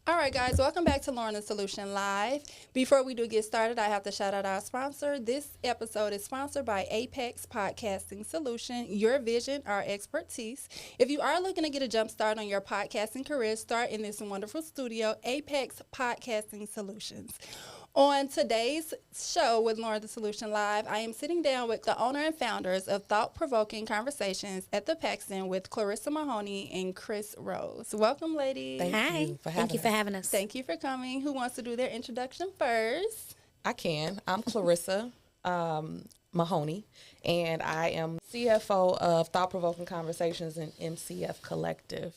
All right, guys, welcome back to Lauren the Solution Live. Before we do get started, I have to shout out our sponsor. This episode is sponsored by Apex Podcasting Solution, your vision, our expertise. If you are looking to get a jump start on your podcasting career, start in this wonderful studio, Apex Podcasting Solutions. On today's show with Lauren the Solution Live, I am sitting down with the owner and founders of Thought-Provoking Conversations at the Paxton with Clarissa Mahoney and Chris Rose. Welcome, ladies. Thank you for having us. Thank you for coming. Who wants to do their introduction first? I can. I'm Clarissa Mahoney, and I am CFO of Thought-Provoking Conversations and MCF Collective.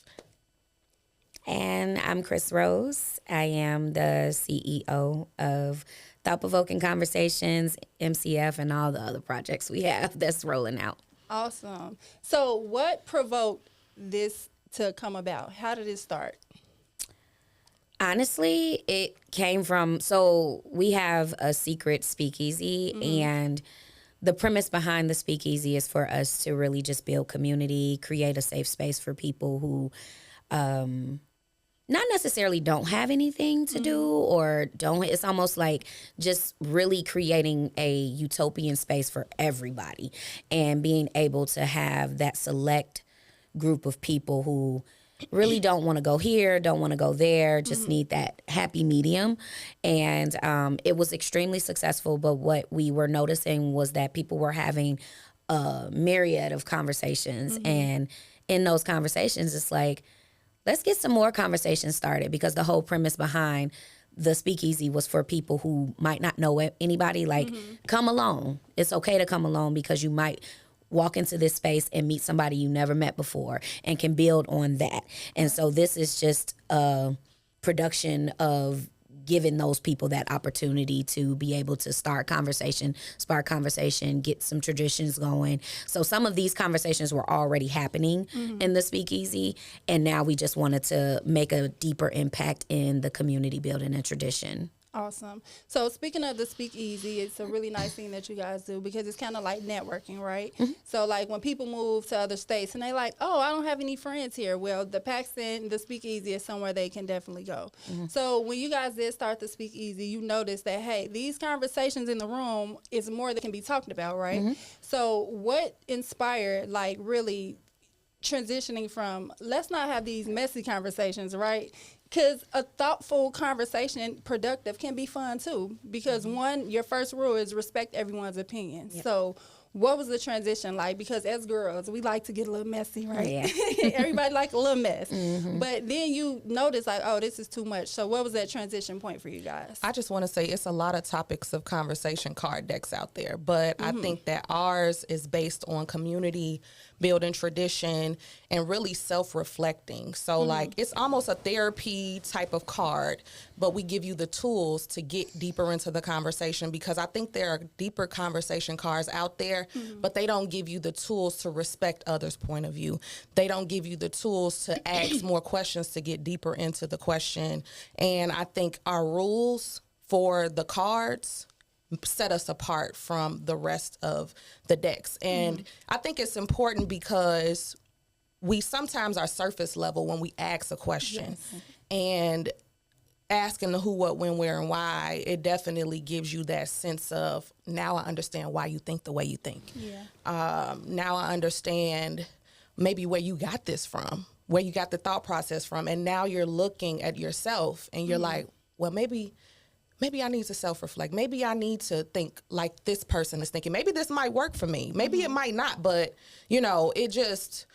And I'm Chris Rose. I am the CEO of Thought-Provoking Conversations, MCF, and all the other projects we have that's rolling out. Awesome. So what provoked this to come about? How did it start? Honestly, it came from, so we have a secret speakeasy, and the premise behind the speakeasy is for us to really just build community, create a safe space for people who not necessarily don't have anything to do or don't. It's almost like just really creating a utopian space for everybody and being able to have that select group of people who really don't want to go here, don't want to go there, just need that happy medium. And it was extremely successful, but what we were noticing was that people were having a myriad of conversations. And in those conversations, it's like, let's get some more conversations started, because the whole premise behind the speakeasy was for people who might not know anybody. Like, come along. It's okay to come along, because you might walk into this space and meet somebody you never met before and can build on that. And so this is just a production of giving those people that opportunity to be able to start conversation, spark conversation, get some traditions going. So some of these conversations were already happening in the speakeasy, and now we just wanted to make a deeper impact in the community building and tradition. Awesome. So speaking of the speakeasy, it's a really nice thing that you guys do, because it's kind of like networking, right? So like when people move to other states and they like, oh, I don't have any friends here. Well, the Paxton, the speakeasy is somewhere they can definitely go. So when you guys did start the speakeasy, you noticed that, hey, these conversations in the room is more that can be talked about, right? So what inspired like really transitioning from, let's not have these messy conversations, right? Because a thoughtful conversation, productive, can be fun too. Because one, your first rule is respect everyone's opinion. So what was the transition like? Because as girls, we like to get a little messy, right? Yeah. Everybody like a little mess. But then you notice like, oh, this is too much. So what was that transition point for you guys? I just want to say it's a lot of topics of conversation card decks out there, but I think that ours is based on community building, tradition, and really self-reflecting. So like it's almost a therapy type of card, but we give you the tools to get deeper into the conversation, because I think there are deeper conversation cards out there, but they don't give you the tools to respect others' point of view. They don't give you the tools to ask more questions to get deeper into the question. And I think our rules for the cards set us apart from the rest of the decks. And I think it's important because we sometimes are surface level when we ask a question. And asking the who, what, when, where, and why, it definitely gives you that sense of, now I understand why you think the way you think. Now I understand maybe where you got this from, where you got the thought process from. And now you're looking at yourself and you're like, well, maybe I need to self-reflect. Maybe I need to think like this person is thinking. Maybe this might work for me. Maybe it might not, but, you know, it's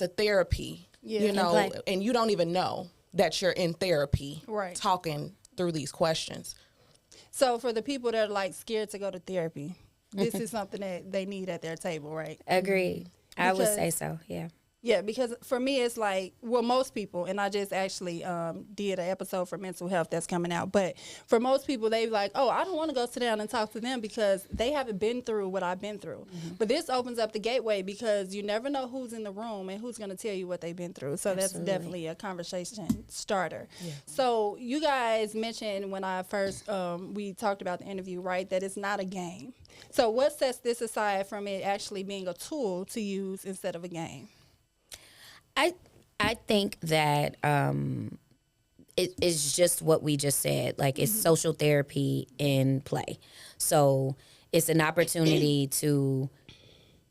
a therapy, you know, and you don't even know that you're in therapy talking through these questions. So for the people that are like scared to go to therapy, this is something that they need at their table, right? Agreed. I would say so, yeah. Yeah, because for me, it's like, well, most people, and I just actually did an episode for mental health that's coming out, but for most people, they like, oh, I don't want to go sit down and talk to them because they haven't been through what I've been through. But this opens up the gateway, because you never know who's in the room and who's going to tell you what they've been through. So that's definitely a conversation starter. So you guys mentioned when I first, we talked about the interview, right, that it's not a game. So what sets this aside from it actually being a tool to use instead of a game? I think that it's just what we just said. Like, it's social therapy in play. So it's an opportunity to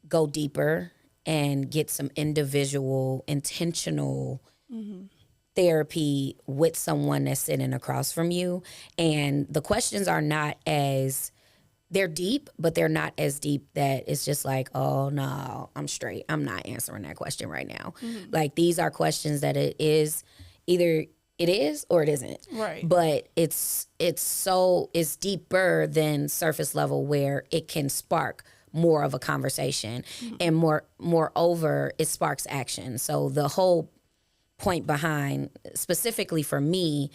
go deeper and get some individual, intentional therapy with someone that's sitting across from you. And the questions are not as, they're deep, but they're not as deep that it's just like, oh, no, I'm straight. I'm not answering that question right now. Like, these are questions that it is either it is or it isn't. Right. But it's deeper than surface level, where it can spark more of a conversation, and moreover, it sparks action. So the whole point behind, specifically for me,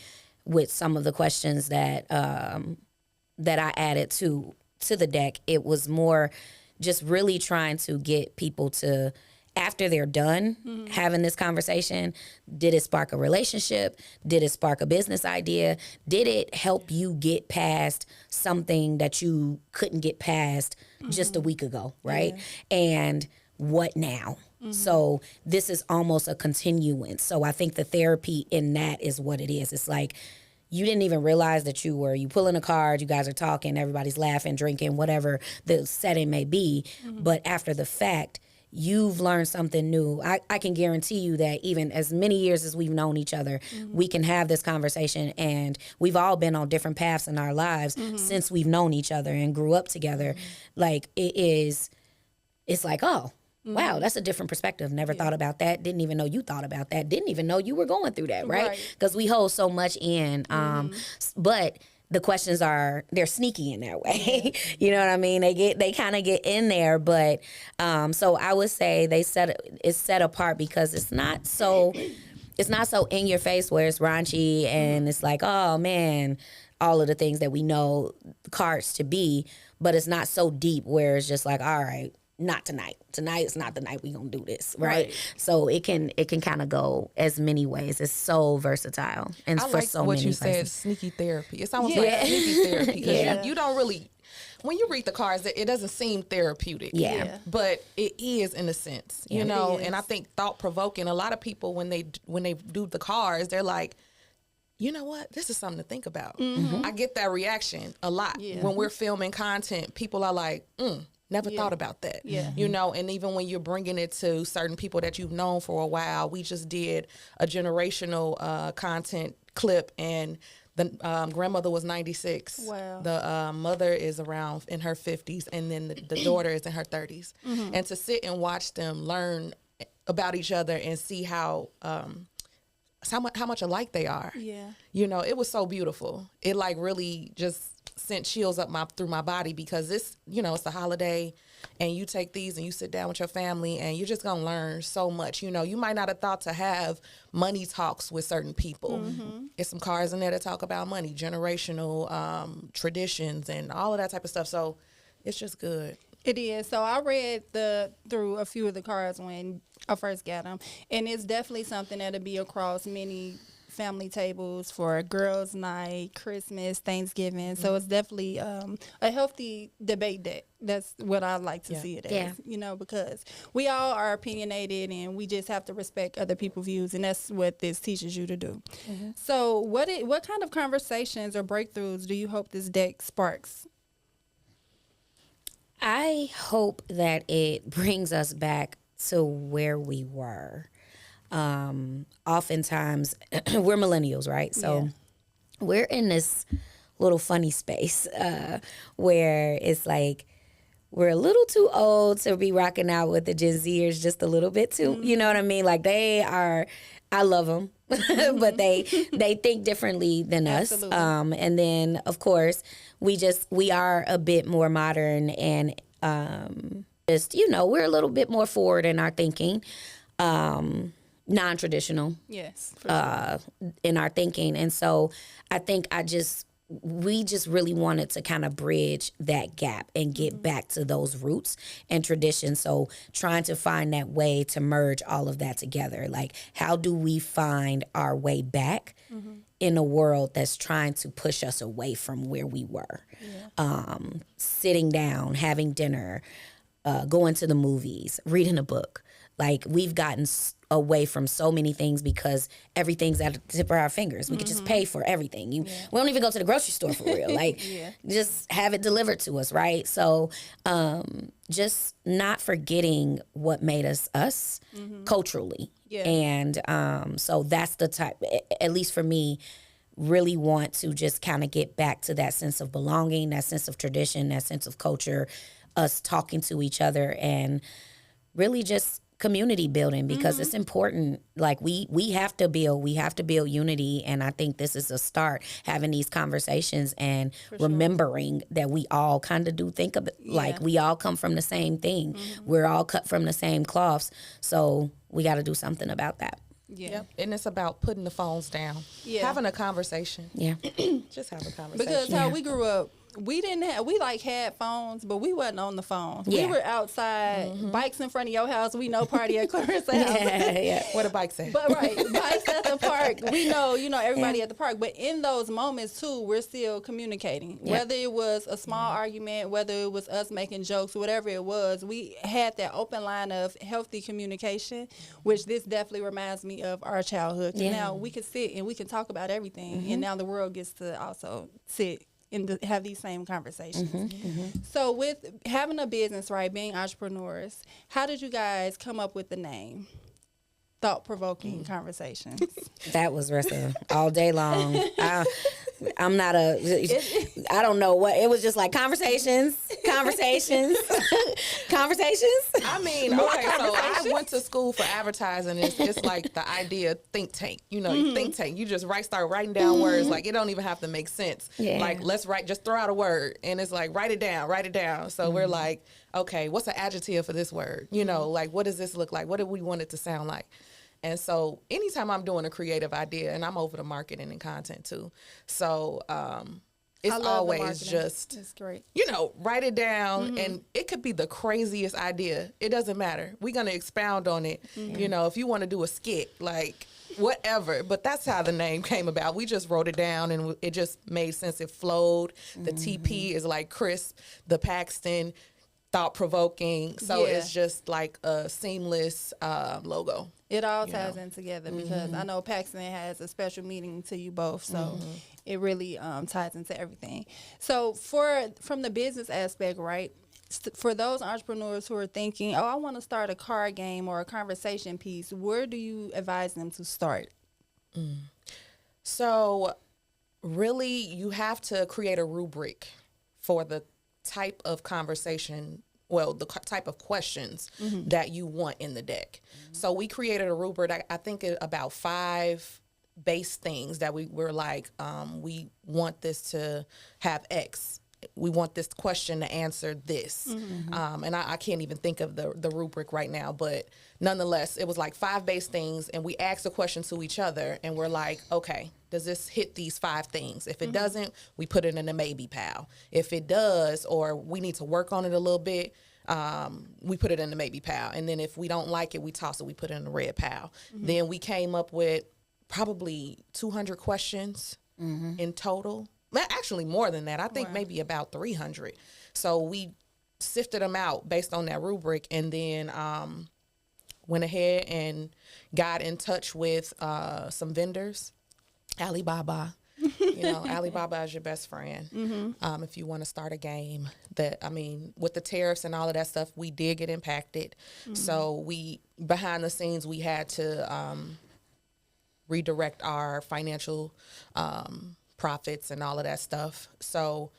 with some of the questions that that I added to the deck, it was more just really trying to get people to, after they're done having this conversation, did it spark a relationship? Did it spark a business idea? Did it help you get past something that you couldn't get past just a week ago, right? And what now? So this is almost a continuance. So I think the therapy in that is what it is. It's like, you didn't even realize that you pull in a card, you guys are talking, everybody's laughing, drinking, whatever the setting may be. But after the fact, you've learned something new. I can guarantee you that even as many years as we've known each other, we can have this conversation, and we've all been on different paths in our lives since we've known each other and grew up together. Like, it's like, oh, wow, that's a different perspective. Never thought about that. Didn't even know you thought about that. Didn't even know you were going through that, right? Because we hold so much in. But the questions they're sneaky in that way. You know what I mean? They kind of get in there. But so I would say it's set apart because it's not so in your face where it's raunchy and it's like, oh man, all of the things that we know cards to be, but it's not so deep where it's just like, all right, not tonight. Tonight is not the night we gonna do this, right? So it can kind of go as many ways. It's so versatile, and I for like so what many you said, persons. sneaky therapy. It's almost like sneaky therapy, because you don't really, when you read the cards, it doesn't seem therapeutic. But it is, in a sense, you know. And I think thought-provoking. A lot of people, when they do the cards, they're like, you know what? This is something to think about. I get that reaction a lot when we're filming content. People are like, never thought about that. You know, and even when you're bringing it to certain people that you've known for a while, we just did a generational content clip, and the grandmother was 96. Wow. The mother is around in her 50s, and then the daughter is in her 30s. And to sit and watch them learn about each other and see how much alike they are. You know, it was so beautiful. It like really just sent chills up through my body, because this, you know, it's a holiday, and you take these and you sit down with your family, and you're just gonna learn so much. You know, you might not have thought to have money talks with certain people. There's some cards in there that talk about money, generational traditions, and all of that type of stuff. So it's just good. It is. So I read through a few of the cards when I first got them, and it's definitely something that'll be across many family tables for girls' night, Christmas, Thanksgiving. So it's definitely a healthy debate deck. That's what I like to see it as, you know, because we all are opinionated, and we just have to respect other people's views, and that's what this teaches you to do. So what kind of conversations or breakthroughs do you hope this deck sparks? I hope that it brings us back to where we were. Oftentimes, we're millennials, right? So we're in this little funny space where it's like we're a little too old to be rocking out with the Gen Zers, just a little bit too. You know what I mean? Like, I love them, but they think differently than us. And then, of course, we are a bit more modern, and just, you know, we're a little bit more forward in our thinking. Non-traditional, in our thinking. And so I think we just really wanted to kind of bridge that gap and get back to those roots and traditions. So trying to find that way to merge all of that together. Like, how do we find our way back in a world that's trying to push us away from where we were? Sitting down, having dinner, going to the movies, reading a book. Like, we've gotten away from so many things because everything's at the tip of our fingers. We could just pay for everything. We don't even go to the grocery store for real. Like, just have it delivered to us, right? So just not forgetting what made us us culturally. Yeah. And so that's the type, at least for me, really want to just kind of get back to that sense of belonging, that sense of tradition, that sense of culture, us talking to each other, and really just community building, because it's important. Like we have to build unity, and I think this is a start, having these conversations and remembering that we all kind of do think of it like we all come from the same thing. We're all cut from the same cloths, so we got to do something about that. Yeah. Yep. And it's about putting the phones down. Yeah. Having a conversation. Yeah. Just have a conversation. Because how we grew up, we had phones, but we wasn't on the phone. Yeah. We were outside, bikes in front of your house. We know party at Clarence's house. Where the bikes at? But bikes at the park. We know, everybody at the park. But in those moments too, we're still communicating. Yeah. Whether it was a small argument, whether it was us making jokes, whatever it was, we had that open line of healthy communication, which this definitely reminds me of our childhood. Yeah. Now we can sit and we can talk about everything, and now the world gets to also sit and have these same conversations. So with having a business, right, being entrepreneurs, how did you guys come up with the name? Thought-Provoking Conversations. That was wrestling all day long. I'm not I don't know what, it was just like conversations. I mean, okay, so I went to school for advertising. It's like the idea think tank. You think tank. You just start writing down words. Like, it don't even have to make sense. Yeah. Like, let's just throw out a word. And it's like, write it down. So we're like, okay, what's an adjective for this word? Like, what does this look like? What do we want it to sound like? And so anytime I'm doing a creative idea, and I'm over the marketing and content too. So it's always just, it's great. Write it down, and it could be the craziest idea. It doesn't matter. We're going to expound on it. If you want to do a skit, like whatever. But that's how the name came about. We just wrote it down, and it just made sense. It flowed. The TP is like crisp, the Paxton, thought-provoking. So it's just like a seamless logo. It all ties in together, because I know Paxton has a special meaning to you both, so it really ties into everything. So from the business aspect, right, for those entrepreneurs who are thinking, I want to start a card game or a conversation piece, where do you advise them to start? So really, you have to create a rubric for the type of conversation, the type of questions that you want in the deck. So we created a rubric, I think about 5 base things that we're like, we want this to have X. We want this question to answer this. And I can't even think of the rubric right now, but nonetheless, it was like 5 base things, and we asked a question to each other, and we're like, okay, does this hit these 5 things? If it doesn't, we put it in the maybe pile. If it does, or we need to work on it a little bit, we put it in the maybe pile. And then if we don't like it, we toss it, we put it in the red pile. Then we came up with probably 200 questions in total. Actually, more than that. I think maybe about 300. So we sifted them out based on that rubric, and then went ahead and got in touch with some vendors. Alibaba. Alibaba is your best friend. If you want to start a game with the tariffs and all of that stuff, we did get impacted. So behind the scenes, we had to redirect our financial profits and all of that stuff. So,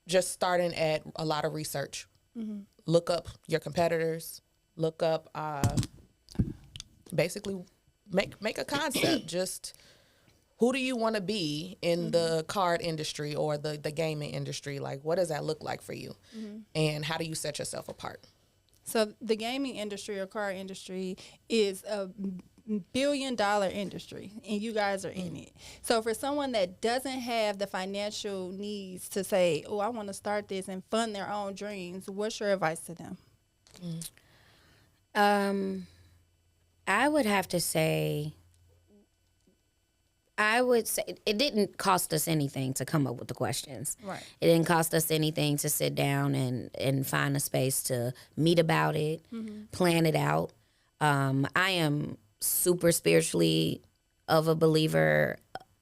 just starting at a lot of research. Look up your competitors, look up, basically make a concept. Just who do you want to be in the card industry or the gaming industry? Like, what does that look like for you? And how do you set yourself apart? So the gaming industry or card industry is a billion-dollar industry, and you guys are in it. So for someone that doesn't have the financial needs to say, I want to start this and fund their own dreams, what's your advice to them? I would say it didn't cost us anything to come up with the questions. Right. It didn't cost us anything to sit down and find a space to meet about it, plan it out. I am super spiritually of a believer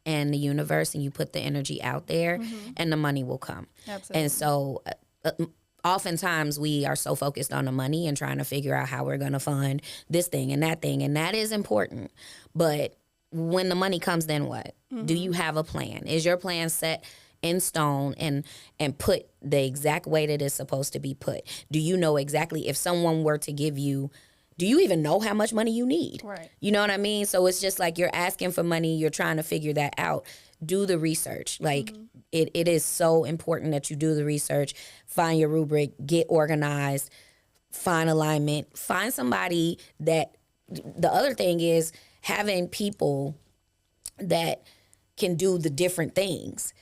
in the universe, and you put the energy out there and the money will come. Absolutely. And so oftentimes we are so focused on the money and trying to figure out how we're going to fund this thing, and that is important. But when the money comes, then what? Do you have a plan? Is your plan set in stone and put the exact way that it's supposed to be put? Do you know exactly if someone were to give you, do you even know how much money you need? Right. You know what I mean? So it's just like you're asking for money, you're trying to figure that out. Do the research. Like it is so important that you do the research, find your rubric, get organized, find alignment, find somebody that, the other thing is having people that can do the different things.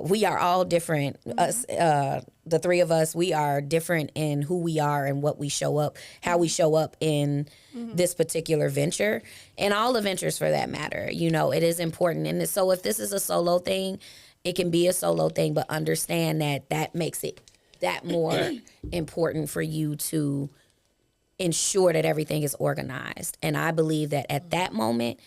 We are all different. Us, the three of us, we are different in who we are and what we show up, how we show up in this particular venture, and all the ventures for that matter. You know, it is important. And so if this is a solo thing, it can be a solo thing, but understand that makes it that more important for you to ensure that everything is organized. And I believe that at that moment,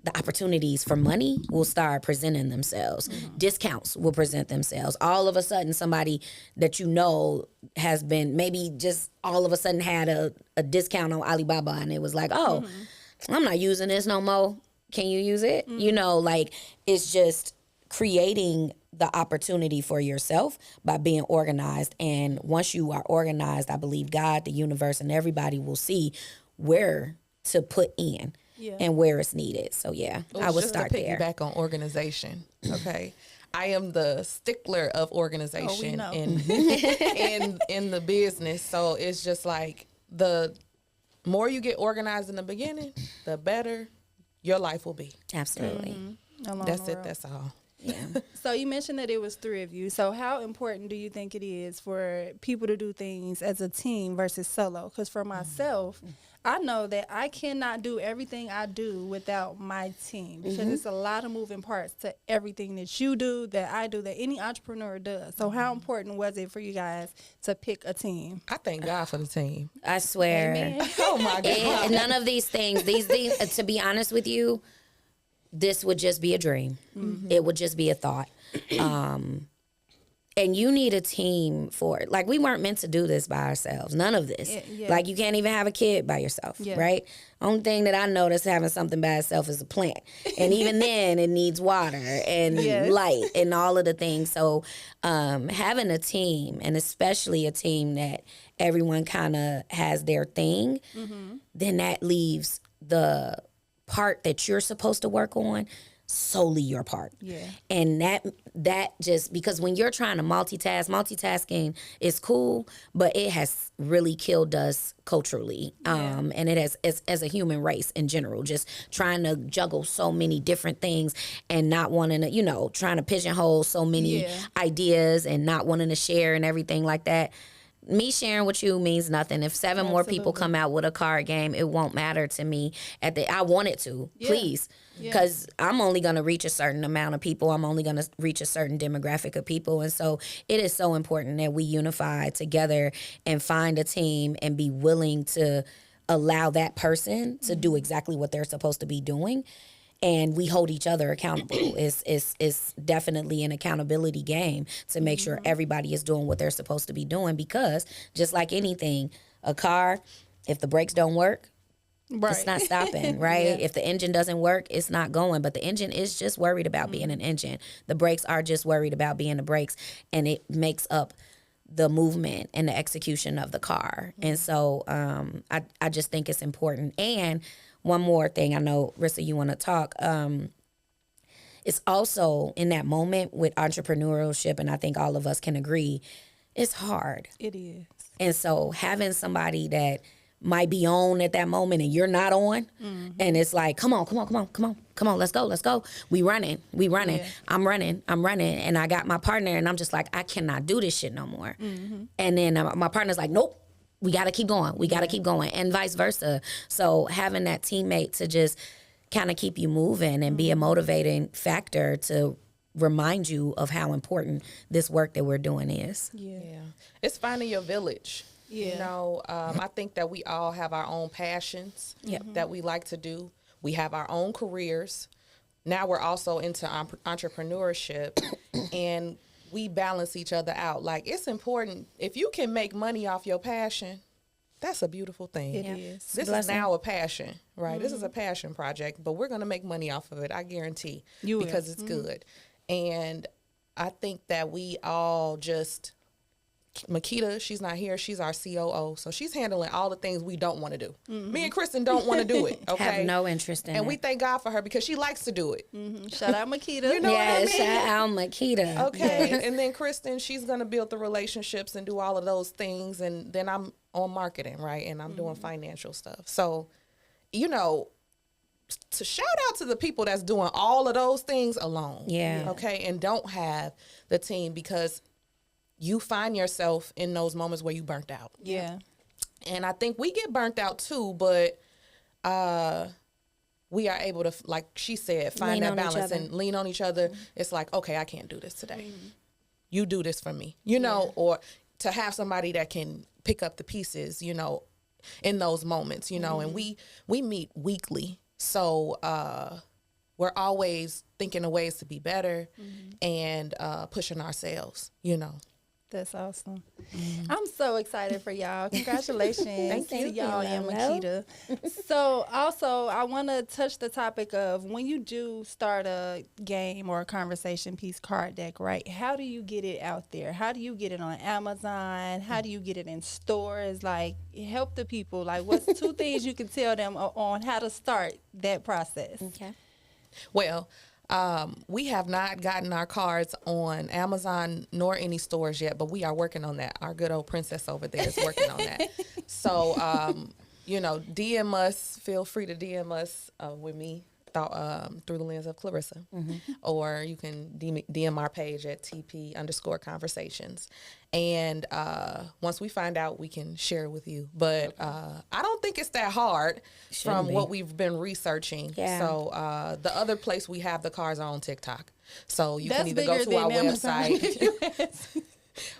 the opportunities for money will start presenting themselves. Discounts will present themselves. All of a sudden, somebody that you know has been, maybe just all of a sudden had a discount on Alibaba, and it was like, oh, I'm not using this no more. Can you use it? You know, like, it's just creating the opportunity for yourself by being organized. And once you are organized, I believe God, the universe, and everybody will see where to put in. And where it's needed. So I would start there. Just to piggyback on organization, okay? I am the stickler of organization in the business. So it's just like the more you get organized in the beginning, the better your life will be. Absolutely. That's it. That's all. Yeah. So you mentioned that it was 3 of you. So how important do you think it is for people to do things as a team versus solo? Because for myself, I know that I cannot do everything I do without my team, because it's a lot of moving parts to everything that you do, that I do, that any entrepreneur does. So how important was it for you guys to pick a team? I thank God for the team. I swear. Amen. Oh my God. None of these things, to be honest with you, this would just be a dream. It would just be a thought. And you need a team for it. Like, we weren't meant to do this by ourselves. None of this. Yeah. Like, you can't even have a kid by yourself, right? Only thing that I notice having something by itself is a plant. And even then, it needs water and light and all of the things. So having a team, and especially a team that everyone kind of has their thing, then that leaves the part that you're supposed to work on solely your part. And that just, because when you're trying to multitasking is cool, but it has really killed us culturally. And it has, as a human race in general, just trying to juggle so many different things and not wanting to, trying to pigeonhole so many ideas and not wanting to share and everything like that. Me sharing with you means nothing. If 7 more people come out with a card game, it won't matter to me. I want it to, please. Because I'm only going to reach a certain amount of people. I'm only going to reach a certain demographic of people. And so it is so important that we unify together and find a team and be willing to allow that person to do exactly what they're supposed to be doing. And we hold each other accountable. It's definitely an accountability game to make sure everybody is doing what they're supposed to be doing, because just like anything, a car, if the brakes don't work, it's not stopping, right? If the engine doesn't work, it's not going. But the engine is just worried about being an engine. The brakes are just worried about being the brakes, and it makes up the movement and the execution of the car. And so I just think it's important. And one more thing, I know, Rissa, you want to talk. It's also in that moment with entrepreneurship, and I think all of us can agree, it's hard. It is. And so having somebody that might be on at that moment and you're not on, and it's like, come on, let's go. We running. I'm running. And I got my partner, and I'm just like, I cannot do this shit no more. And then my partner's like, nope. We got to keep going. And vice versa. So having that teammate to just kind of keep you moving and be a motivating factor to remind you of how important this work that we're doing is. Yeah. It's finding your village. Yeah. You know, I think that we all have our own passions that we like to do. We have our own careers. Now we're also into entrepreneurship, and we balance each other out. Like, it's important. If you can make money off your passion, that's a beautiful thing. It is. This is now a passion, right? This is a passion project, but we're going to make money off of it, I guarantee, because it's good. And I think that we all just, Makita, she's not here. She's our COO. So she's handling all the things we don't want to do. Me and Kristen don't want to do it. Okay. Have no interest in it. And we thank God for her because she likes to do it. Shout out Makita. You know what I mean? Shout out Makita. Okay. And then Kristen, she's going to build the relationships and do all of those things. And then I'm on marketing, right? And I'm doing financial stuff. So, you know, to shout out to the people that's doing all of those things alone. Yeah. Okay. And don't have the team, because you find yourself in those moments where you burnt out. Yeah. And I think we get burnt out too, but we are able to, like she said, find that balance and lean on each other. It's like, okay, I can't do this today. You do this for me, you know, or to have somebody that can pick up the pieces, you know, in those moments, you know, and we meet weekly. So we're always thinking of ways to be better and pushing ourselves, you know. That's awesome. I'm so excited for y'all. Congratulations to y'all and Makita. So also, I want to touch the topic of when you do start a game or a conversation piece card deck, right? How do you get it out there? How do you get it on Amazon? How do you get it in stores? Like, help the people. Like, what's 2 things you can tell them on how to start that process? Okay. Well, we have not gotten our cards on Amazon nor any stores yet, but we are working on that. Our good old princess over there is working on that. So, you know, DM us. Feel free to DM us with me through the lens of Clarissa. Or you can DM our page at TP_conversations. And once we find out, we can share it with you. But I don't think it's that hard from what we've been researching. Yeah. So the other place we have the cards are on TikTok. So you can either bigger go to our than Amazon. website.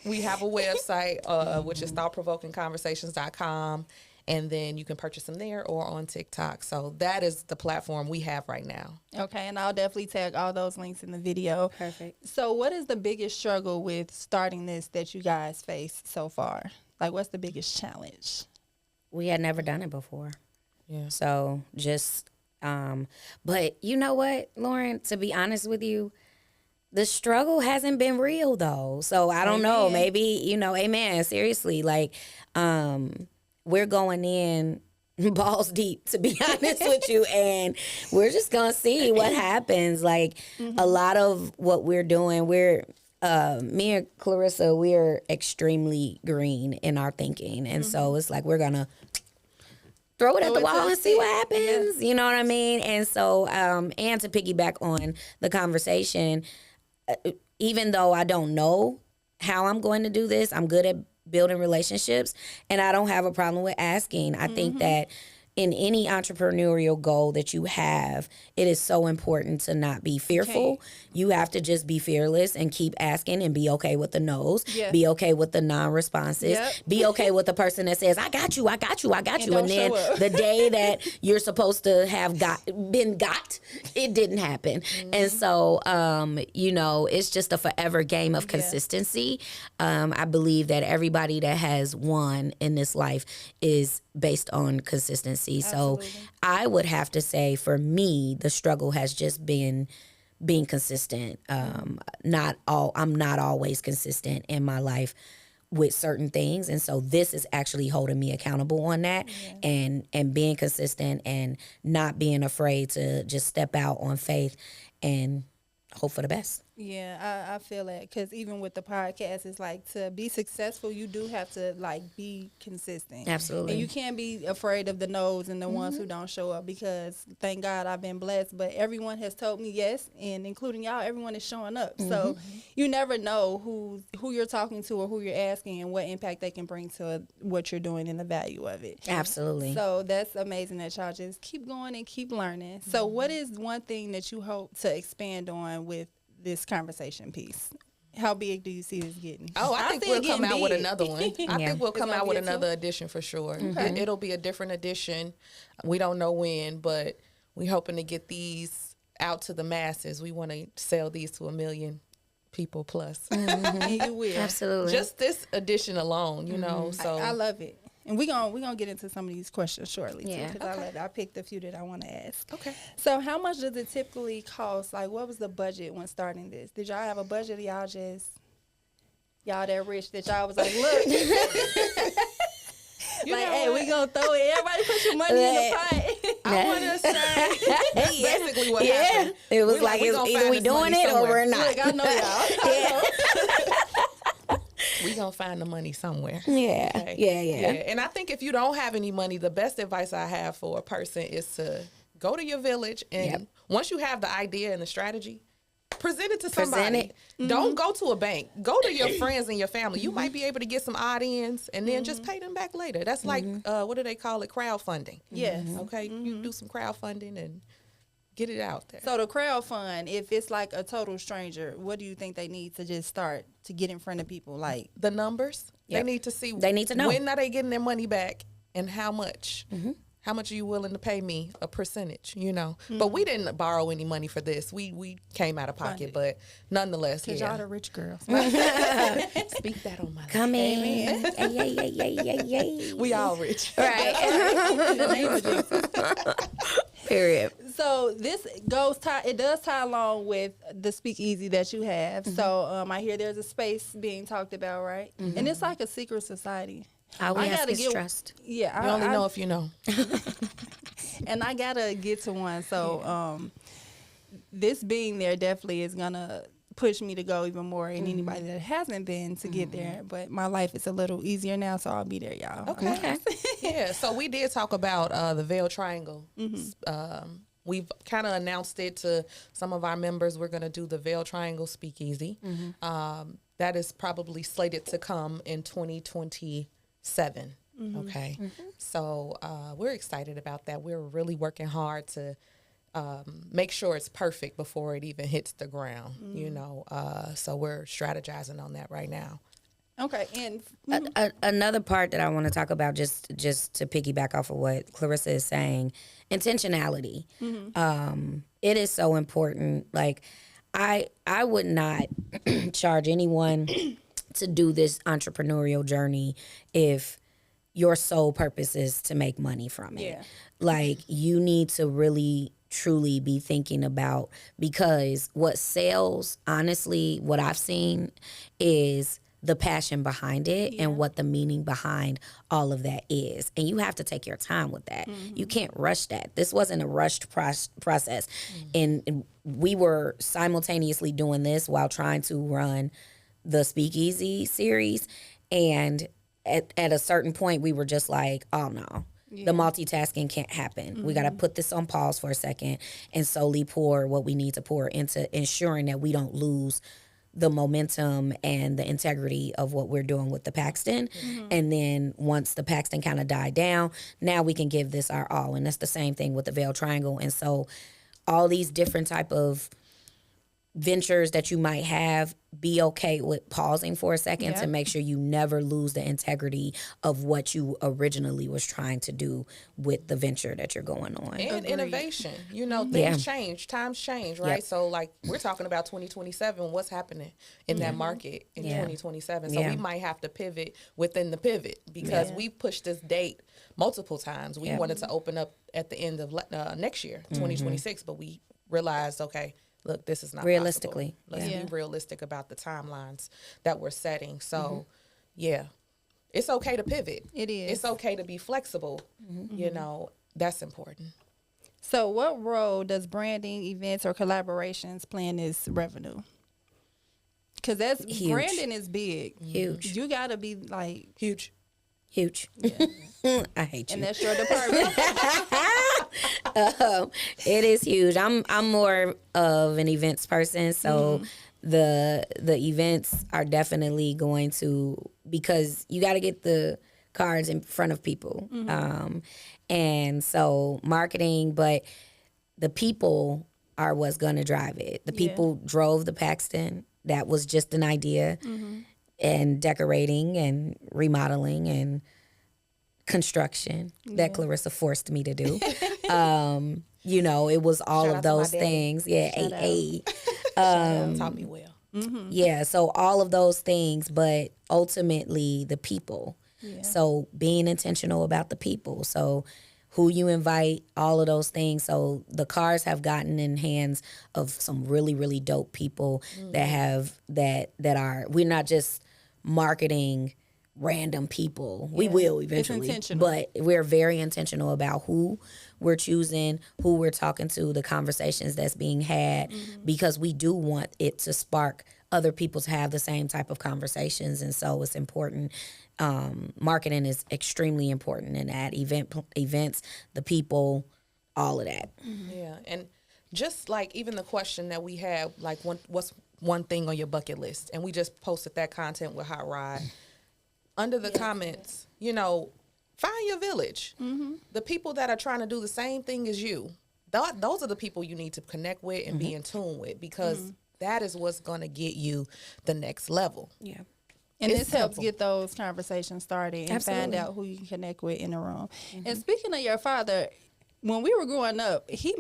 We have a website, which is Thought-Provoking Conversations.com. And then you can purchase them there or on TikTok. So that is the platform we have right now. Okay, and I'll definitely tag all those links in the video. Perfect. So what is the biggest struggle with starting this that you guys face so far? Like, what's the biggest challenge? We had never done it before. Yeah. So just, but you know what, Lauren, to be honest with you, the struggle hasn't been real though. So I don't know, maybe, you know, amen. Seriously, like, we're going in balls deep, to be honest with you, and we're just gonna see what happens. Like, a lot of what we're doing, we're me and Clarissa, we're extremely green in our thinking, and so it's like we're gonna throw it at the wall and see what happens. You know what I mean? And so, and to piggyback on the conversation, even though I don't know how I'm going to do this, I'm good at building relationships, and I don't have a problem with asking. I think that in any entrepreneurial goal that you have, it is so important to not be fearful. You have to just be fearless and keep asking and be okay with the no's, be okay with the non-responses, be okay with the person that says, I got you, I got you, I got you. And then the day that you're supposed to have been got, it didn't happen. And so, you know, it's just a forever game of consistency. I believe that everybody that has won in this life is based on consistency. Absolutely. So I would have to say, for me, the struggle has just been being consistent. I'm not always consistent in my life with certain things, and so this is actually holding me accountable on that, and being consistent and not being afraid to just step out on faith and hope for the best. Yeah, I feel that, because even with the podcast, it's like, to be successful, you do have to, like, be consistent. Absolutely. And you can't be afraid of the no's and the ones who don't show up, because thank God I've been blessed, but everyone has told me yes, and including y'all, everyone is showing up. So you never know who you're talking to or who you're asking and what impact they can bring to what you're doing and the value of it. Absolutely. So that's amazing that y'all just keep going and keep learning. So what is one thing that you hope to expand on with this conversation piece? How big do you see this getting? Oh, I think see we'll it come getting out with big. another one. I think we'll come gonna out be with a two? another edition for sure. It'll be a different edition. We don't know when, but we're hoping to get these out to the masses. We want to sell these to 1 million people plus. And you will. Absolutely. Just this edition alone, you know. So I love it. And we're gonna get into some of these questions shortly too, Yeah. because I love it. I picked a few that I want to ask. Okay. So how much does it typically cost? Like, what was the budget when starting this? Did y'all have a budget? Or y'all that rich that y'all was like, look, hey, we gonna throw it. Everybody put your money in the pot. I want to say that's basically what happened. It was We like, we it's gonna either find we this doing money it or somewhere. we're not. Look, I know y'all. We gonna find the money somewhere. Yeah. Okay. Yeah. And I think if you don't have any money, the best advice I have for a person is to go to your village and once you have the idea and the strategy, present it to somebody. Don't go to a bank. Go to your friends and your family. You might be able to get some odd ends and then just pay them back later. That's like what do they call it? Crowdfunding. Yes. Okay. You do some crowdfunding and get it out there. So the crowd fund, if it's like a total stranger, what do you think they need to just start to get in front of people? Like, The numbers. Yep. They need to see. They need to know. When are they getting their money back and how much. How much are you willing to pay me? A percentage, you know. But we didn't borrow any money for this. We came out of pocket, but nonetheless, cause y'all the rich girls. Speak that on my life. Come in. Yay. We all rich. Right. In the name of Jesus. Period. So this it does tie along with the speakeasy that you have. So I hear there's a space being talked about, right? And it's like a secret society. All we I ask gotta is get- trust. Yeah, You only know if you know. and I gotta get to one. So this being there definitely is gonna push me to go even more, and anybody that hasn't been to get there. But my life is a little easier now, so I'll be there, y'all. Okay. Yeah. So we did talk about the Veil Triangle. We've kind of announced it to some of our members. We're going to do the Veil Triangle Speakeasy. That is probably slated to come in 2027. Okay. So we're excited about that. We're really working hard to make sure it's perfect before it even hits the ground, you know. So we're strategizing on that right now. Okay, and Another part that I want to talk about, just to piggyback off of what Clarissa is saying, intentionality. It is so important. Like, I would not charge anyone to do this entrepreneurial journey if your sole purpose is to make money from it. Yeah. Like, you need to really truly be thinking about, because what sells, honestly, what I've seen is the passion behind it and what the meaning behind all of that is. And you have to take your time with that. You can't rush that. This wasn't a rushed process. And we were simultaneously doing this while trying to run the Speakeasy series. And at a certain point, we were just like, oh no. The multitasking can't happen. We got to put this on pause for a second and solely pour what we need to pour into ensuring that we don't lose the momentum and the integrity of what we're doing with the Paxton. And then once the Paxton kind of died down, now we can give this our all. And that's the same thing with the Veil Triangle. And so all these different type of ventures that you might have, be okay with pausing for a second to make sure you never lose the integrity of what you originally was trying to do with the venture that you're going on. And innovation. You know, things change, times change, right? Yep. So like we're talking about 2027, what's happening in that market in 2027. So we might have to pivot within the pivot because we pushed this date multiple times. We wanted to open up at the end of next year, 2026, but we realized, okay, look, this is not Realistically, possible. Let's be realistic about the timelines that we're setting. So, it's okay to pivot. It is. It's okay to be flexible. You know, that's important. so what role does branding, events, or collaborations play in this revenue? Because that's Huge. branding is big. Huge. You gotta be like, Huge. I hate you. and that's your department. It is huge. I'm more of an events person, so the events are definitely going to, because you got to get the cards in front of people, and so marketing, but the people are what's going to drive it. The people drove the Paxton. that was just an idea, and decorating and remodeling and construction that Clarissa forced me to do. You know, it was all Shout of out to my those daddy. things. Yeah, Shout Taught me well. yeah, so all of those things, but ultimately the people. So being intentional about the people. So who you invite, all of those things. So the cars have gotten in hands of some really, really dope people that are, we're not just marketing random people. We will eventually. It's intentional. But we're very intentional about who we're choosing, who we're talking to, the conversations that's being had, because we do want it to spark other people to have the same type of conversations. And so it's important. Marketing is extremely important in that. Events, the people, all of that. Yeah, and just like even the question that we had, like, what's one thing on your bucket list? And we just posted that content with Hot Rod. Under the comments, you know, find your village. The people that are trying to do the same thing as you. Those are the people you need to connect with and be in tune with, because that is what's going to get you the next level. Yeah. And It's this helps simple. get those conversations started and Absolutely. find out who you can connect with in the room. And speaking of your father, when we were growing up, he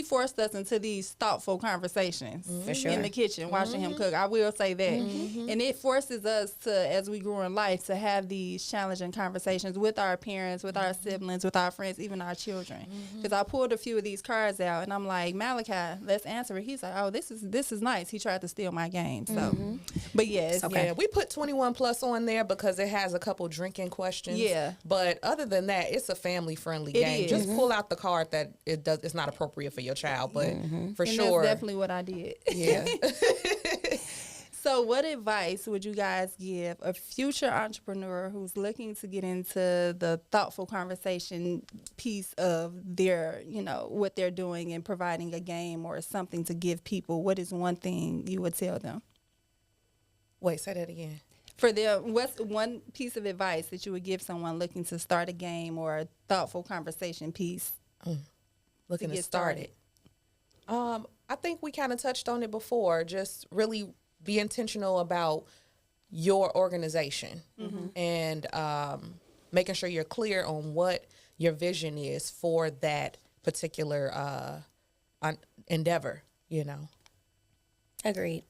forced us into these thoughtful conversations For sure. in the kitchen, watching him cook. I will say that. And it forces us to, as we grow in life, to have these challenging conversations with our parents, with our siblings, with our friends, even our children. Because I pulled a few of these cards out, and I'm like, Malachi, let's answer it. He's like, oh, this is nice. He tried to steal my game. So, but yes, Okay. Yeah, we put 21 plus on there because it has a couple drinking questions. Yeah. But other than that, it's a family friendly It game. is. Just pull out the card that it's not appropriate for your child, but for and sure. that's definitely what I did. Yeah. So what advice would you guys give a future entrepreneur who's looking to get into the thoughtful conversation piece of their, you know, what they're doing and providing a game or something to give people? What is one thing you would tell them? Wait, say that again. For them, what's one piece of advice that you would give someone looking to start a game or a thoughtful conversation piece? Looking to get start started. it. I think we kind of touched on it before. Just really be intentional about your organization and making sure you're clear on what your vision is for that particular endeavor, you know. Agreed.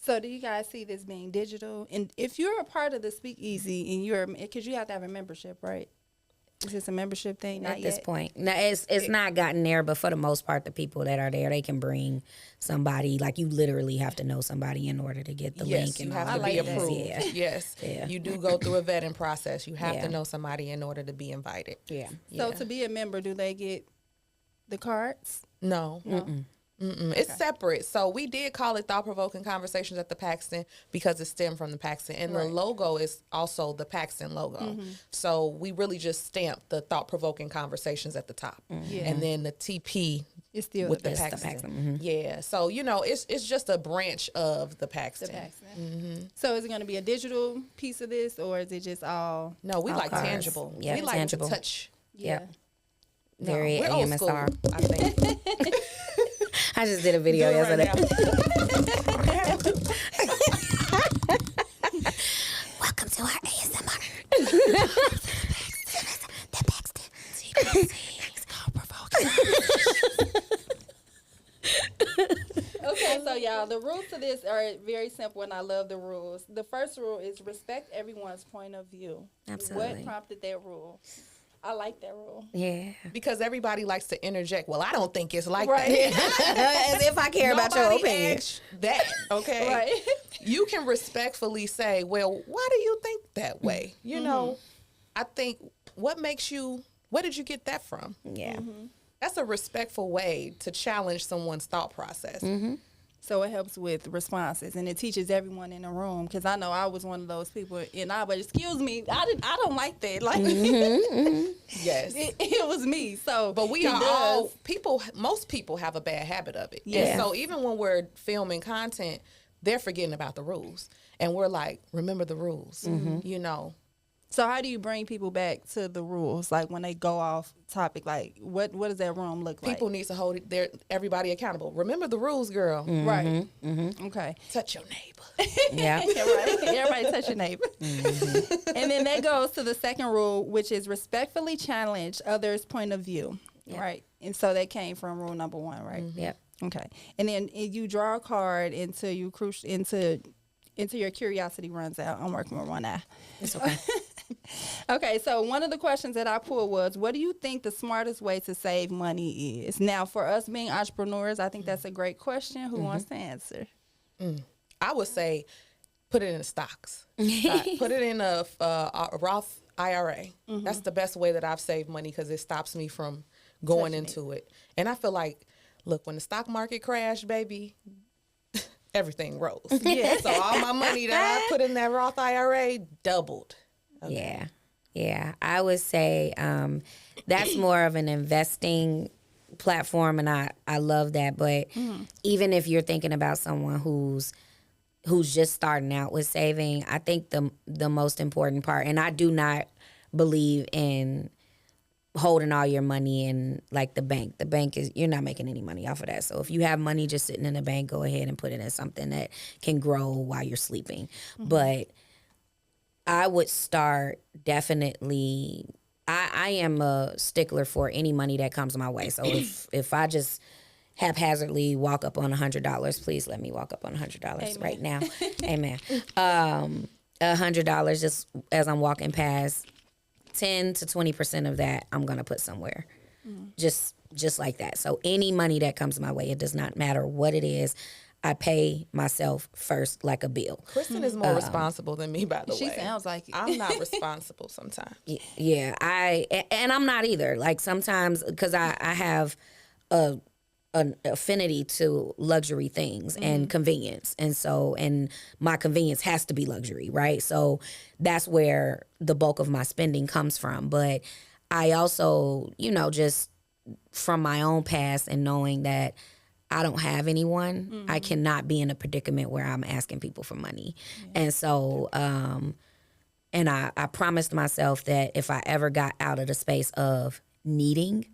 So do you guys see this being digital? And if you're a part of the Speakeasy and because you have to have a membership, right? Is this a membership thing? Not At this yet? point. No, it's not gotten there, but for the most part, the people that are there, they can bring somebody. Like, you literally have to know somebody in order to get the Yes, link. you And have all to that. be like that. approved. Yeah. Yes, Yeah. you do go through a vetting process. You have Yeah. to know somebody in order to be invited. Yeah. So Yeah. to be a member, do they get the cards? No. It's separate. So we did call it Thought-Provoking Conversations at the Paxton because it stemmed from the Paxton. And the logo is also the Paxton logo. So we really just stamped the Thought-Provoking Conversations at the top. Yeah. And then the TP It's still with the It's the Paxton. Paxton, Yeah. So, you know, it's just a branch of the Paxton. the Paxton. So is it going to be a digital piece of this, or is it just all? No, we All like cards. tangible. Yeah, we like tangible. to touch. Yep. No, Very we're old school, AMSR. I think. I just did a video Do it right yesterday. now. Welcome to our ASMR. The Paxton. Okay, so y'all, the rules to this are very simple, and I love the rules. The first rule is respect everyone's point of view. Absolutely. What prompted that rule? I like that rule. Yeah. Because everybody likes to interject. Well, I don't think it's like Right. that. As if I care about your Nobody opinion. asked that, okay? Right. You can respectfully say, well, why do you think that way? You know, I think, where did you get that from? Yeah. That's a respectful way to challenge someone's thought process. So it helps with responses, and it teaches everyone in the room. Because I know I was one of those people, but excuse me, I don't like that. Like Yes. it was me. So, But we it are does. all people. Most people have a bad habit of it. Yeah. And so even when we're filming content, they're forgetting about the rules, and we're like, remember the rules. You know, So how do you bring people back to the rules? Like when they go off topic, like what does that room look like? People need to hold everybody accountable. Remember the rules, girl. Right. Okay. Touch your neighbor. Yeah. Right. Everybody touch your neighbor. And then that goes to the second rule, which is respectfully challenge others' point of view. Yep. Right. And so that came from rule number 1, right? Yep. Okay. And then you draw a card until you into your curiosity runs out. I'm working with one eye. It's okay. Okay, so one of the questions that I pulled was, what do you think the smartest way to save money is? Now, for us being entrepreneurs, I think that's a great question. Who wants to answer? I would say put it in stocks. Put it in a Roth IRA. That's the best way that I've saved money because it stops me from going into it. And I feel like, look, when the stock market crashed, baby, everything rose. Yeah. So all my money that I put in that Roth IRA doubled. Okay. Yeah. I would say that's more of an investing platform, and I love that. But even if you're thinking about someone who's just starting out with saving, I think the most important part, and I do not believe in holding all your money in like the bank. The bank is, you're not making any money off of that. So if you have money just sitting in the bank, go ahead and put it in something that can grow while you're sleeping. But I would start definitely. I am a stickler for any money that comes my way. So if I just haphazardly walk up on $100, please let me walk up on $100 right now. Amen. $100 just as I'm walking past, 10 to 20% of that I'm gonna put somewhere, just like that. So any money that comes my way, it does not matter what it is. I pay myself first like a bill. Kristen is more responsible than me, by the way. She sounds like it. I'm not responsible sometimes. Yeah, and I'm not either. Like sometimes, because I have an affinity to luxury things and convenience, and my convenience has to be luxury, right? So that's where the bulk of my spending comes from. But I also, just from my own past and knowing that I don't have anyone, I cannot be in a predicament where I'm asking people for money. And so, and I promised myself that if I ever got out of the space of needing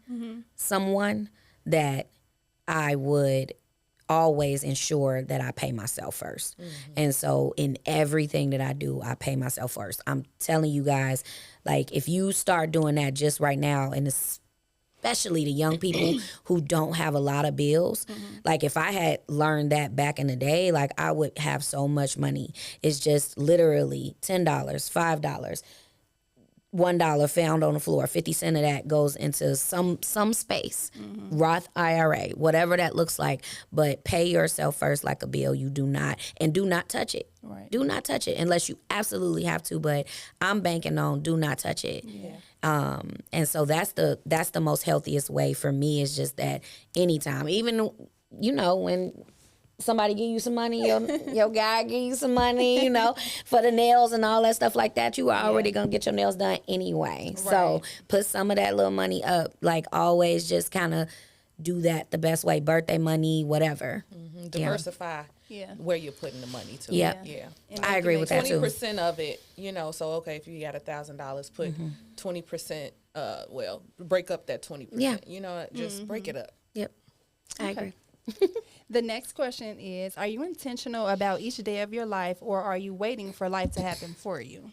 someone, that I would always ensure that I pay myself first. And so in everything that I do, I pay myself first. I'm telling you guys, like if you start doing that just right now, and especially the young people who don't have a lot of bills. Like if I had learned that back in the day, like I would have so much money. It's just literally $10, $5, $1 found on the floor. 50 cents of that goes into some space. Roth IRA, whatever that looks like. But pay yourself first like a bill. You do not touch it. Right. Do not touch it unless you absolutely have to. But I'm banking on do not touch it. Yeah. And so that's the most healthiest way for me, is just that anytime, even, when somebody give you some money, your guy give you some money, for the nails and all that stuff like that, you are already going to get your nails done anyway. Right. So put some of that little money up, like always just kind of do that the best way, birthday money, whatever. Diversify where you're putting the money to. Yeah. I agree with that too. 20% of it, so okay, if you got $1,000, put 20%, break up that 20%. Yeah. Just break it up. Yep. I agree. The next question is, are you intentional about each day of your life, or are you waiting for life to happen for you?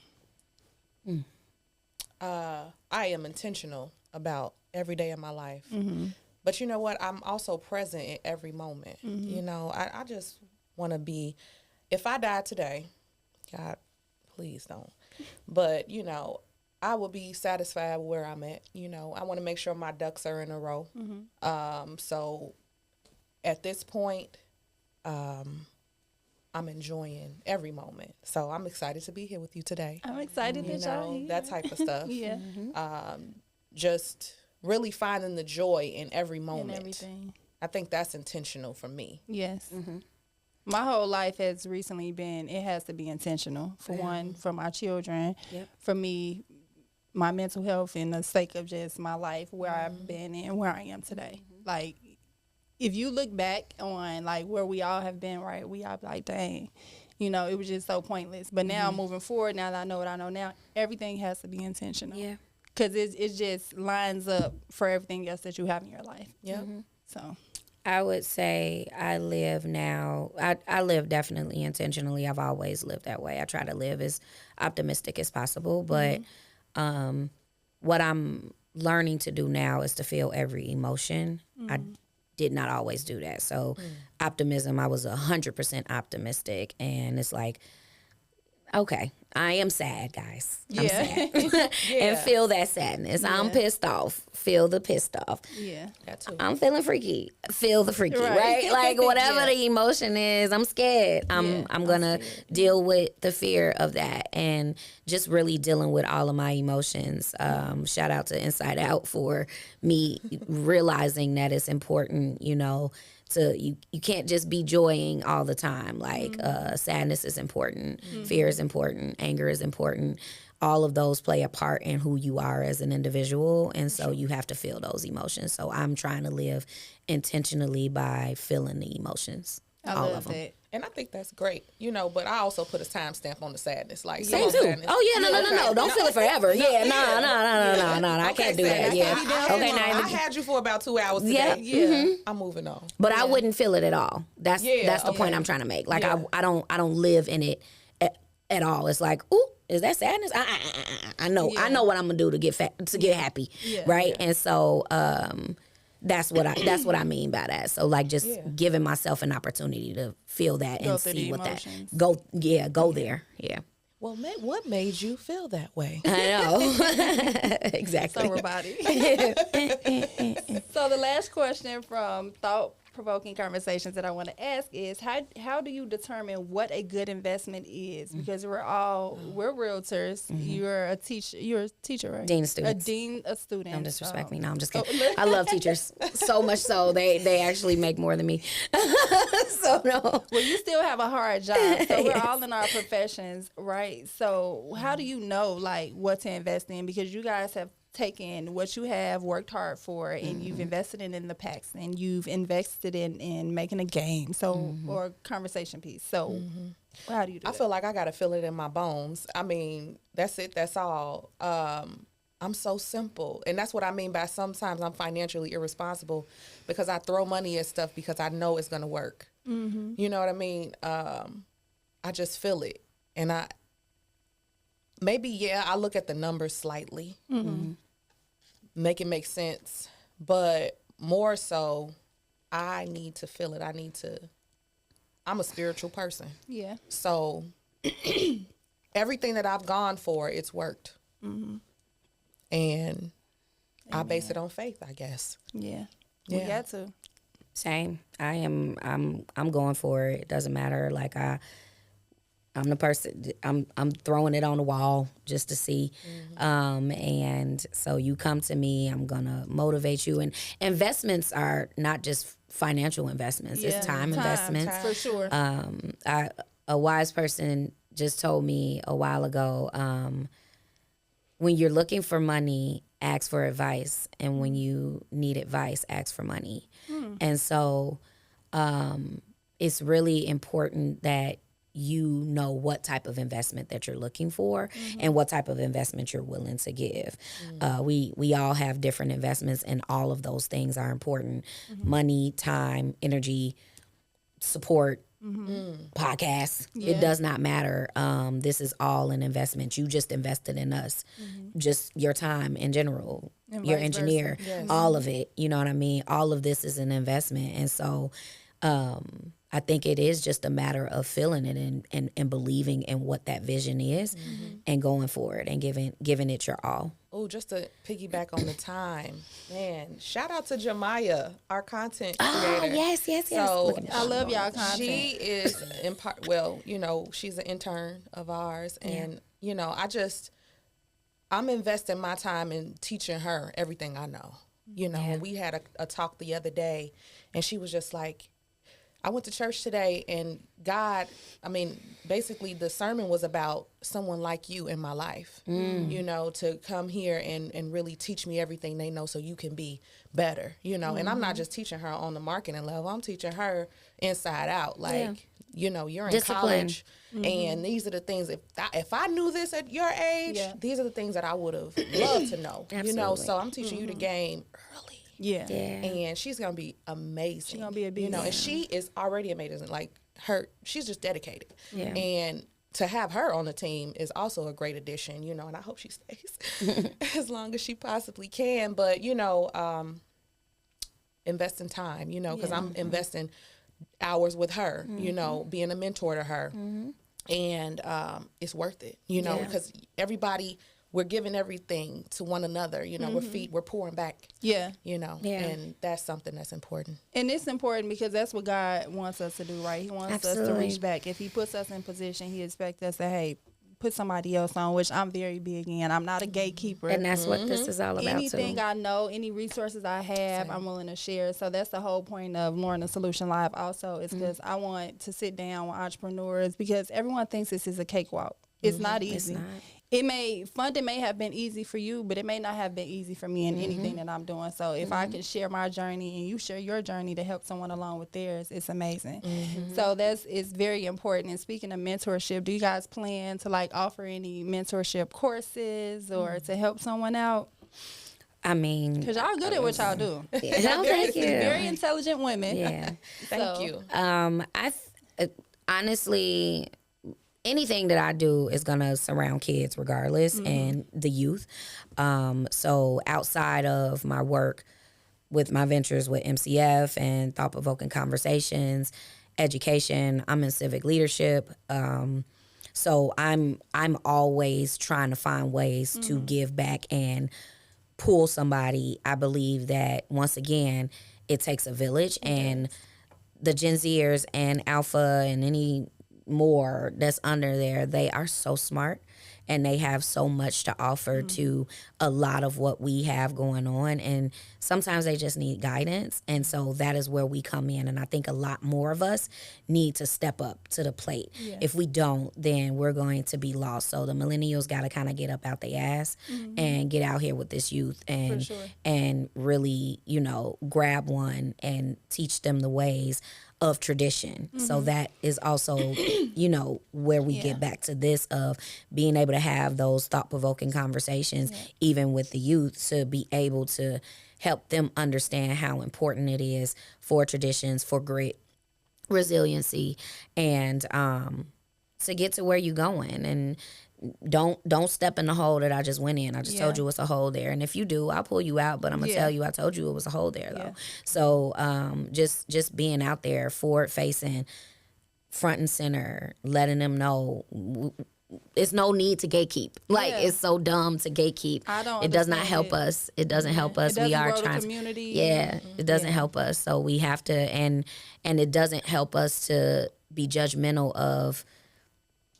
I am intentional about every day of my life. But you know what? I'm also present in every moment. I just want to be, if I die today, God, please don't. But, I will be satisfied where I'm at. I want to make sure my ducks are in a row. So at this point, I'm enjoying every moment. So I'm excited to be here with you today. I'm excited that y'all here. That type of stuff. Yeah. Just really finding the joy in every moment. And everything. I think that's intentional for me. Yes. My whole life has recently been, it has to be intentional. For one, for my children, for me, my mental health, and the sake of just my life, where I've been and where I am today. Like, if you look back on like where we all have been, right, we all be like, dang, you know, it was just so pointless. But now moving forward, now that I know what I know now, everything has to be intentional. Yeah. Because it just lines up for everything else that you have in your life. Yeah. So I would say I live now. I live definitely intentionally. I've always lived that way. I try to live as optimistic as possible. But what I'm learning to do now is to feel every emotion. I did not always do that. So optimism, I was 100% optimistic. And it's like, okay, I am sad, guys. I'm sad. And feel that sadness. I'm pissed off. Feel the pissed off. yeah. That too. I'm feeling freaky. Feel the freaky, right? Like whatever the emotion is, I'm scared. I'm gonna deal with the fear of that and just really dealing with all of my emotions. Shout out to Inside Out for me realizing that it's important, you know, to you can't just be joying all the time. Like sadness is important, fear is important, anger is important. All of those play a part in who you are as an individual, and so you have to feel those emotions. So I'm trying to live intentionally by feeling the emotions, all of them. That. And I think that's great, you know, but I also put a timestamp on the sadness. Like, Same too. sadness. Oh yeah, no. Don't feel it forever. Yeah, no. I can't do that. sadness. Yeah. Okay, now I had you for about 2 hours today. Yeah. Yeah. I'm moving on. But I wouldn't feel it at all. That's the point I'm trying to make. Like I don't live in it at all. It's like, ooh, is that sadness? I know what I'm gonna do to get happy, right? And so that's what I mean by that. So like just giving myself an opportunity to feel that and see what emotions. that go there. Yeah. Well, what made you feel that way? I know. Exactly. Sober body. So the last question from Thought-Provoking Conversations that I want to ask is how do you determine what a good investment is? Because we're realtors. You're a teacher, right? Dean of students. A dean of students. Don't disrespect me. No, I'm just kidding. I love teachers so much so they actually make more than me. So no. Well, you still have a hard job. So we're all in our professions, right? So how do you know like what to invest in? Because you guys have taken what you have worked hard for and you've invested it in the packs and you've invested in making a game or conversation piece. So how do you do I that? feel like I got to feel it in my bones. I mean, that's it. That's all. I'm so simple. And that's what I mean by sometimes I'm financially irresponsible because I throw money at stuff because I know it's going to work. You know what I mean? I just feel it. And I look at the numbers slightly, make it make sense. But more so, I need to feel it. I'm a spiritual person. Yeah. So everything that I've gone for, it's worked. And I base it on faith, I guess. Yeah. We got to. Same. I'm going for it. It doesn't matter. Like I'm the person. I'm throwing it on the wall just to see. And so you come to me. I'm gonna motivate you. And investments are not just financial investments. Yeah. It's time investments. For sure. A wise person just told me a while ago. When you're looking for money, ask for advice, and when you need advice, ask for money. And so it's really important that you know what type of investment that you're looking for and what type of investment you're willing to give. We all have different investments, and all of those things are important. Money, time, energy, support, podcasts. It does not matter. This is all an investment. You just invested in us. Just your time in general, And your vice engineer, versa. all of it. You know what I mean? All of this is an investment. And so I think it is just a matter of feeling it and believing in what that vision is and going for it and giving it your all. Oh, just to piggyback on the time, man, shout out to Jemiah, our content creator. Yes. So, Look at me. I love y'all content. She is she's an intern of ours, and I'm investing my time in teaching her everything I know. We had a talk the other day, and she was just like, I went to church today, and basically the sermon was about someone like you in my life, to come here and really teach me everything they know so you can be better, and I'm not just teaching her on the marketing level, I'm teaching her inside out, you know, you're in Discipline. college, and these are the things, if I knew this at your age, these are the things that I would have loved to know. Absolutely. You know, so I'm teaching you the game early. Yeah. And she's gonna be amazing. She's gonna be a beast. You know, and she is already amazing. Like she's just dedicated. Yeah. And to have her on the team is also a great addition, you know, and I hope she stays as long as she possibly can. But, you know, invest in time, you know, because I'm investing hours with her, you know, being a mentor to her. And it's worth it, you know, because we're giving everything to one another, you know, we're pouring back, you know, and that's something that's important. And it's important because that's what God wants us to do, right? He wants us to reach back. If he puts us in position, he expects us to, hey, put somebody else on, which I'm very big in. I'm not a gatekeeper. And that's what this is all about, Anything too. I know, any resources I have, I'm willing to share. So that's the whole point of Lauren the Solution Live also, is because I want to sit down with entrepreneurs, because everyone thinks this is a cakewalk. It's not easy. It's not. Funding may have been easy for you, but it may not have been easy for me in anything that I'm doing. So if I can share my journey and you share your journey to help someone along with theirs, it's amazing. So it's very important. And speaking of mentorship, do you guys plan to like offer any mentorship courses or to help someone out? I mean, Because y'all good at what y'all do. no, thank you. Very intelligent women. Yeah. Thank you. Honestly, anything that I do is going to surround kids regardless and the youth. So outside of my work with my ventures with MCF and Thought-Provoking Conversations, education, I'm in civic leadership. So I'm always trying to find ways to give back and pull somebody. I believe that, once again, it takes a village, and the Gen Zers and Alpha and any more that's under there, they are so smart and they have so much to offer to a lot of what we have going on, and sometimes they just need guidance. And so that is where we come in, and I think a lot more of us need to step up to the plate. If we don't, then we're going to be lost. So the millennials got to kind of get up out their ass and get out here with this youth and really, you know, grab one and teach them the ways of tradition. So that is also, you know, where we get back to this of being able to have those thought-provoking conversations, even with the youth, to be able to help them understand how important it is for traditions, for grit, resiliency, and to get to where you're going. And don't step in the hole that I just went in. I just told you it's a hole there, and if you do, I'll pull you out, but I'm gonna tell you I told you it was a hole there though. So just being out there, forward facing, front and center, letting them know it's no need to gatekeep. Like it's so dumb to gatekeep. It does not help us. It doesn't help us. We are trying community. It doesn't help us. So we have to, and it doesn't help us to be judgmental of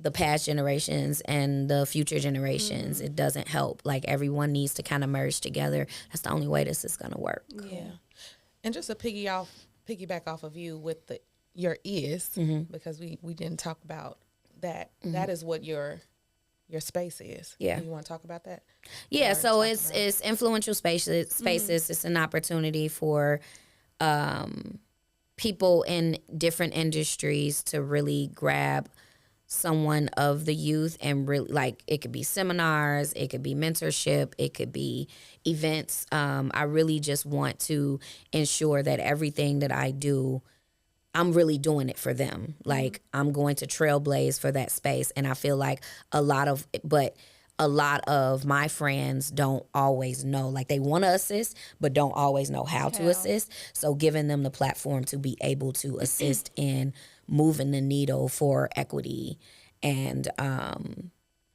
the past generations and the future generations. It doesn't help. Like, everyone needs to kind of merge together. That's the only way this is going to work. Yeah. And just to piggyback off of you with your is, because we didn't talk about that. That is what your space is. Yeah. You want to talk about that? Yeah. So it's influential spaces. It's an opportunity for people in different industries to really grab someone of the youth, and really, like, it could be seminars, it could be mentorship, it could be events. I really just want to ensure that everything that I do, I'm really doing it for them. Like, I'm going to trailblaze for that space. And I feel like a lot of my friends don't always know, like, they want to assist, but don't always know how to assist. So giving them the platform to be able to assist in moving the needle for equity and,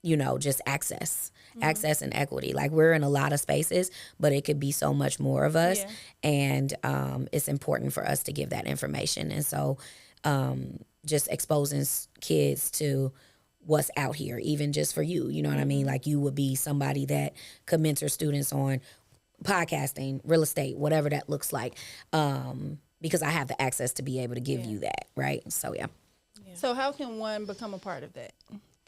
you know, just access and equity. Like, we're in a lot of spaces, but it could be so much more of us. And it's important for us to give that information. And so just exposing kids to what's out here, even just for you know what I mean? Like, you would be somebody that could mentor students on podcasting, real estate, whatever that looks like, because I have the access to be able to give you that, right? So, yeah. So how can one become a part of that?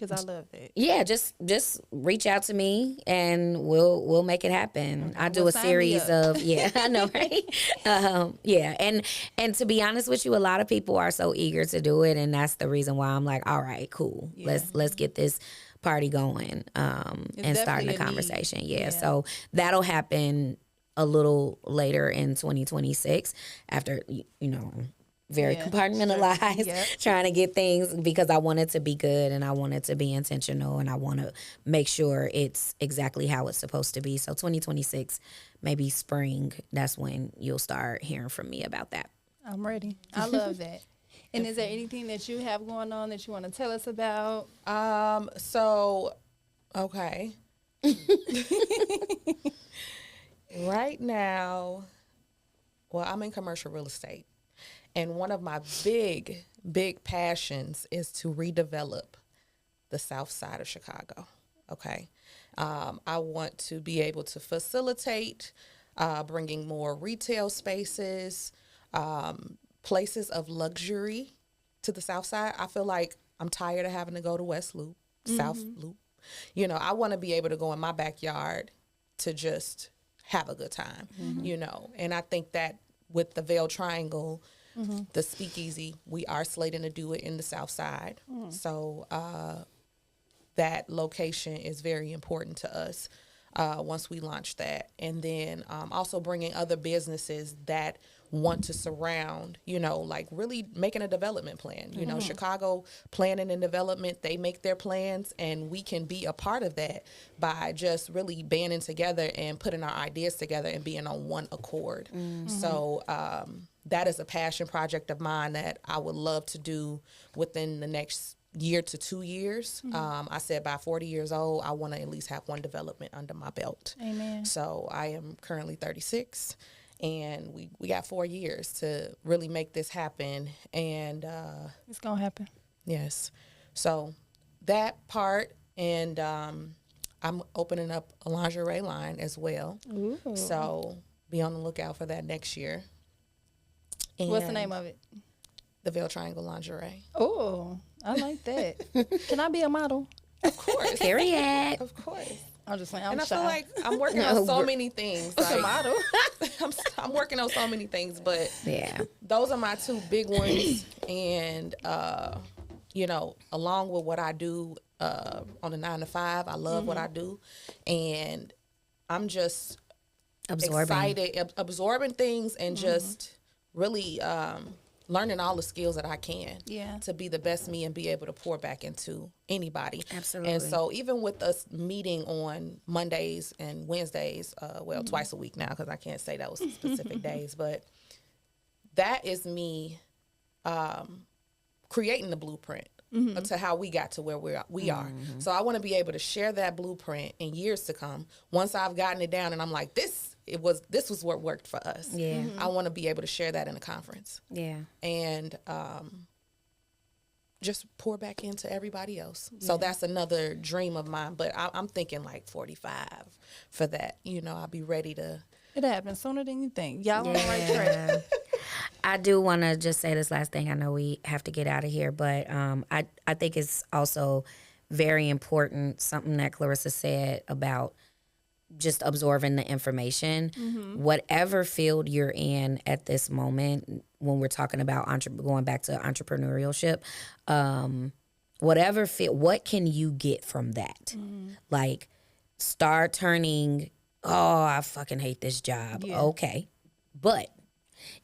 Because I love that. Yeah, just reach out to me and we'll make it happen. Okay, I do well, a sign me series up. of I know, right? Yeah, and to be honest with you, a lot of people are so eager to do it, and that's the reason why I'm like, all right, cool, Yeah. let's get this party going, and starting definitely a a conversation. need. Yeah, Yeah. so that'll happen a little later in 2026 after very Yeah, compartmentalized, sure. Yep. trying to get things because I want it to be good and I want it to be intentional and I want to make sure it's exactly how it's supposed to be. So 2026, maybe spring, that's when you'll start hearing from me about that. I'm ready. I love that. And is there anything that you have going on that you want to tell us about? So, okay. Right now, well, I'm in commercial real estate. And one of my big passions is to redevelop the south side of Chicago. Okay. I want to be able to facilitate bringing more retail spaces, places of luxury to the south side. I feel like I'm tired of having to go to West Loop, South Loop. I want to be able to go in my backyard to just have a good time, And I think that with the Vail Triangle, the Speakeasy, we are slating to do it in the South Side. So that location is very important to us once we launch that. And then also bringing other businesses that want to surround, like really making a development plan. Chicago Planning and Development, they make their plans and we can be a part of that by just really banding together and putting our ideas together and being on one accord. So that is a passion project of mine that I would love to do within the next year to 2 years. I said by 40 years old, I want to at least have one development under my belt. Amen. So I am currently 36. And we got 4 years to really make this happen. And It's going to happen. yes. So that part, and I'm opening up a lingerie line as well. Ooh. So be on the lookout for that next year. What's the And name of it? The Vail Triangle Lingerie. Oh, I like that. Can I be a model? Of course. Period. Of course. I'm just saying, I'm And I shy. feel like I'm working on so many things. a Like, model. I'm working on so many things, but Yeah. those are my two big ones. And, along with what I do on a 9 to 5, I love what I do. And I'm just excited, absorbing things and just really learning all the skills that I can to be the best me and be able to pour back into anybody. Absolutely. And so even with us meeting on Mondays and Wednesdays, twice a week now because I can't say those specific days, but that is me creating the blueprint to how we got to where we are. So I want to be able to share that blueprint in years to come. Once I've gotten it down and I'm like, this was what worked for us. Yeah. I want to be able to share that in a conference. Yeah. And just pour back into everybody else. So that's another dream of mine. But I'm thinking like 45 for that. I'll be ready to. It happens sooner than you think. Y'all on the right track. I do want to just say this last thing. I know we have to get out of here, but I think it's also very important, something that Clarissa said about just absorbing the information. Whatever field you're in at this moment, when we're talking about going back to entrepreneurship, whatever field, what can you get from that? Like, start turning, oh, I fucking hate this job. Yeah. Okay. But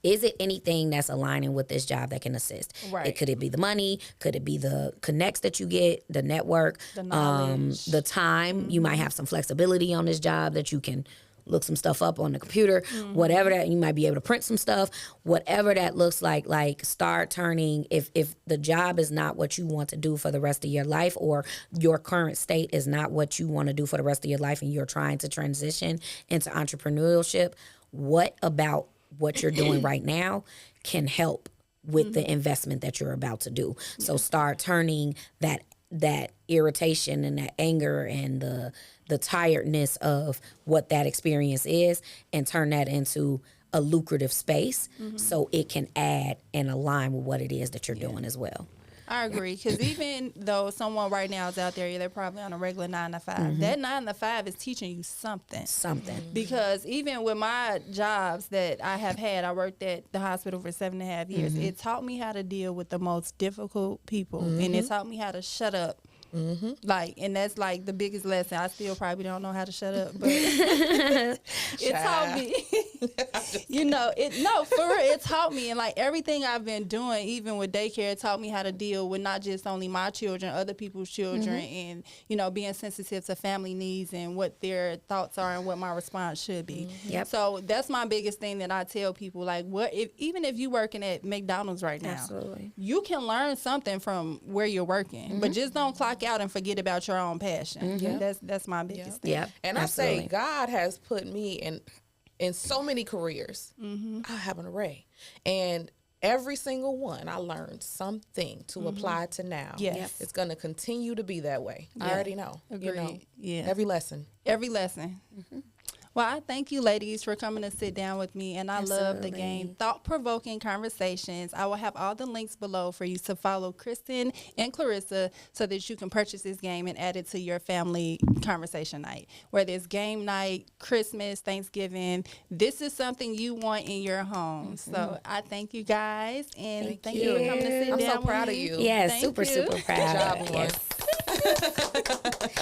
is it anything that's aligning with this job that can assist? Right. Could it be the money? Could it be the connects that you get, the network, The knowledge. the time? You might have some flexibility on this job that you can look some stuff up on the computer, whatever that, you might be able to print some stuff, whatever that looks like start turning, if the job is not what you want to do for the rest of your life, or your current state is not what you want to do for the rest of your life and you're trying to transition into entrepreneurship, what about what you're doing right now can help with the investment that you're about to do. So start turning that irritation and that anger and the tiredness of what that experience is and turn that into a lucrative space so it can add and align with what it is that you're doing as well. I agree, because even though someone right now is out there, they're probably on a regular 9 to 5. That 9 to 5 is teaching you something. Because even with my jobs that I have had, I worked at the hospital for 7.5 years. It taught me how to deal with the most difficult people, and it taught me how to shut up. Like, and that's like the biggest lesson. I still probably don't know how to shut up, but it taught me. For real, it taught me, and like everything I've been doing, even with daycare, it taught me how to deal with not just only my children, other people's children, and being sensitive to family needs and what their thoughts are and what my response should be. So that's my biggest thing that I tell people. Like, even if you working at McDonald's right now, you can learn something from where you're working, but just don't clock out and forget about your own passion. That's my biggest thing. And I say God has put me in so many careers. I have an array, and every single one I learned something to apply to now. It's going to continue to be that way. I already know. Agreed. Every lesson. Well, I thank you, ladies, for coming to sit down with me, and I love the game Thought-Provoking Conversations. I will have all the links below for you to follow Kristen and Clarissa so that you can purchase this game and add it to your family conversation night. Whether it's game night, Christmas, Thanksgiving, this is something you want in your home. So I thank you guys, and thank you for coming to sit down with me. I'm so proud of you. Super proud. Good job, Lauren.